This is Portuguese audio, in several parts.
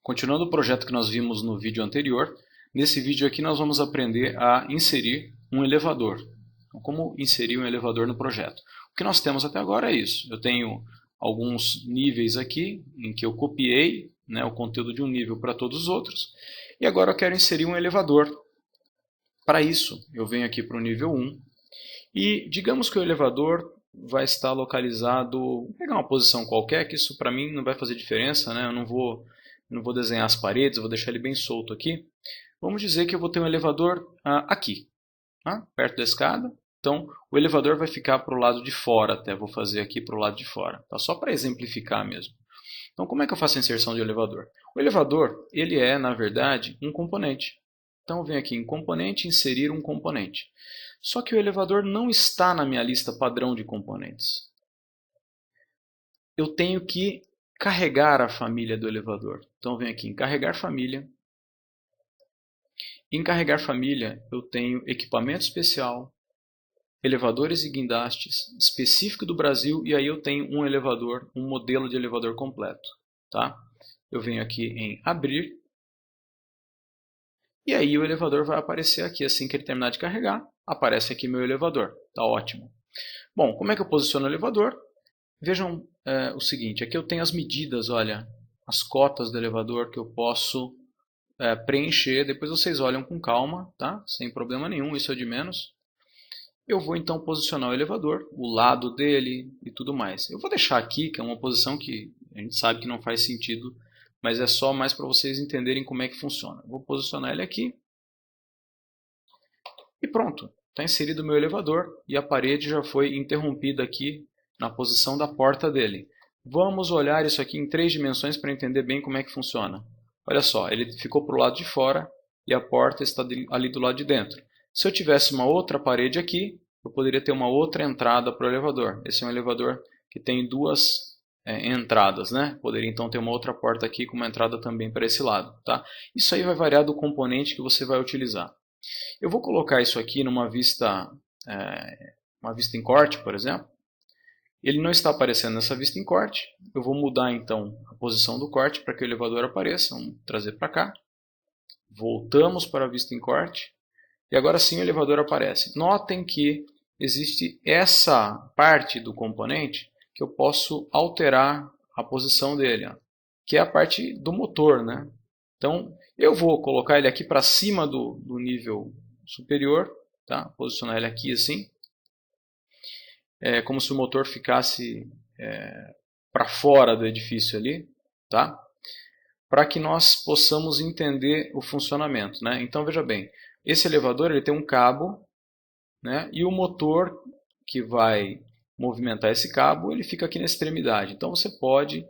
Continuando o projeto que nós vimos no vídeo anterior, nesse vídeo aqui nós vamos aprender a inserir um elevador. Então, como inserir um elevador no projeto? O que nós temos até agora é isso. Eu tenho alguns níveis aqui em que eu copiei, o conteúdo de um nível para todos os outros. E agora eu quero inserir um elevador. Para isso, eu venho aqui para o nível 1 e digamos que o elevador vai estar localizado, vou pegar uma posição qualquer, que isso para mim não vai fazer diferença, Eu não vou desenhar as paredes, eu vou deixar ele bem solto aqui. Vamos dizer que eu vou ter um elevador aqui, perto da escada. Então, o elevador vai ficar para o lado de fora até, vou fazer aqui para o lado de fora, só para exemplificar mesmo. Então, como é que eu faço a inserção de elevador? O elevador, ele é, na verdade, um componente. Então, eu venho aqui em componente, inserir um componente. Só que o elevador não está na minha lista padrão de componentes. Eu tenho que carregar a família do elevador. Então, eu venho aqui em carregar família. Em carregar família, eu tenho equipamento especial, elevadores e guindastes, específico do Brasil, e aí eu tenho um elevador, um modelo de elevador completo. Eu venho aqui em abrir, e aí o elevador vai aparecer aqui, assim que ele terminar de carregar, aparece aqui meu elevador. Tá ótimo. Bom, como é que eu posiciono o elevador? Vejam o seguinte, aqui eu tenho as medidas, olha, as cotas do elevador que eu posso preencher, depois vocês olham com calma, sem problema nenhum, isso é de menos. Eu vou então posicionar o elevador, o lado dele e tudo mais. Eu vou deixar aqui, que é uma posição que a gente sabe que não faz sentido, mas é só mais para vocês entenderem como é que funciona. Vou posicionar ele aqui e pronto. Está inserido o meu elevador e a parede já foi interrompida aqui na posição da porta dele. Vamos olhar isso aqui em 3 dimensões para entender bem como é que funciona. Olha só, ele ficou para o lado de fora e a porta está ali do lado de dentro. Se eu tivesse uma outra parede aqui, eu poderia ter uma outra entrada para o elevador. Esse é um elevador que tem 2 entradas, Poderia então ter uma outra porta aqui com uma entrada também para esse lado. Isso aí vai variar do componente que você vai utilizar. Eu vou colocar isso aqui numa vista, uma vista em corte, por exemplo. Ele não está aparecendo nessa vista em corte. Eu vou mudar então a posição do corte para que o elevador apareça. Vamos trazer para cá. Voltamos para a vista em corte. E agora sim o elevador aparece. Notem que existe essa parte do componente que eu posso alterar a posição dele, que é a parte do motor. Então eu vou colocar ele aqui para cima do nível superior, posicionar ele aqui assim. É como se o motor ficasse para fora do edifício ali, para que nós possamos entender o funcionamento. Então veja bem, esse elevador ele tem um cabo, e o motor que vai movimentar esse cabo ele fica aqui na extremidade. Então você pode,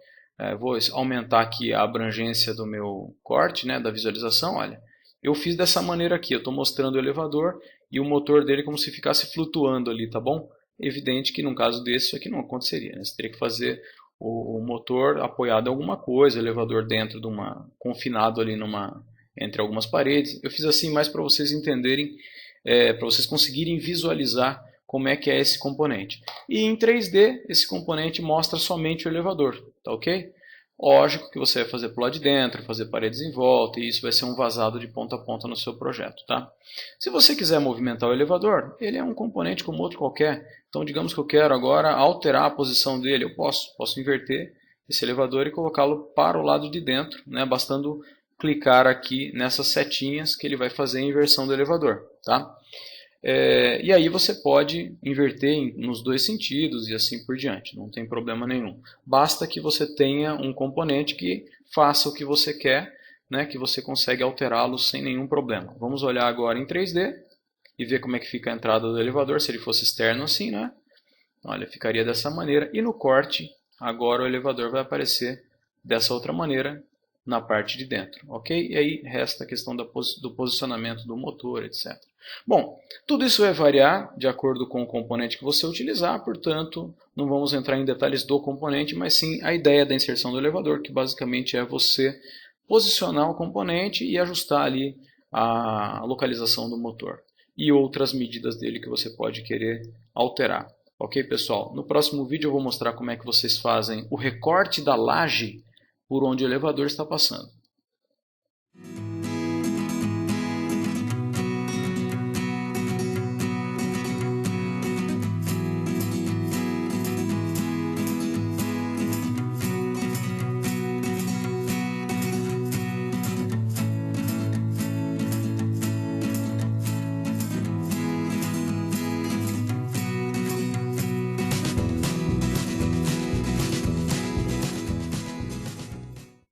vou aumentar aqui a abrangência do meu corte, da visualização. Olha, eu fiz dessa maneira aqui, eu estou mostrando o elevador e o motor dele como se ficasse flutuando ali, tá bom? Evidente que num caso desse isso aqui não aconteceria, Você teria que fazer o motor apoiado em alguma coisa, o elevador dentro de confinado ali entre algumas paredes. Eu fiz assim mais para vocês entenderem, para vocês conseguirem visualizar como é que é esse componente. E em 3D esse componente mostra somente o elevador, tá ok? Lógico que você vai fazer por lá de dentro, fazer paredes em volta, e isso vai ser um vazado de ponta a ponta no seu projeto. Se você quiser movimentar o elevador, ele é um componente como outro qualquer. Então digamos que eu quero agora alterar a posição dele, eu posso inverter esse elevador e colocá-lo para o lado de dentro, bastando clicar aqui nessas setinhas que ele vai fazer a inversão do elevador. E aí você pode inverter nos 2 sentidos e assim por diante, não tem problema nenhum. Basta que você tenha um componente que faça o que você quer, que você consegue alterá-lo sem nenhum problema. Vamos olhar agora em 3D e ver como é que fica a entrada do elevador, se ele fosse externo assim, Olha, ficaria dessa maneira. E no corte, agora o elevador vai aparecer dessa outra maneira na parte de dentro, ok? E aí resta a questão do posicionamento do motor, etc. Bom, tudo isso vai variar de acordo com o componente que você utilizar, portanto, não vamos entrar em detalhes do componente, mas sim a ideia da inserção do elevador, que basicamente é você posicionar o componente e ajustar ali a localização do motor e outras medidas dele que você pode querer alterar. Ok, pessoal? No próximo vídeo eu vou mostrar como é que vocês fazem o recorte da laje por onde o elevador está passando.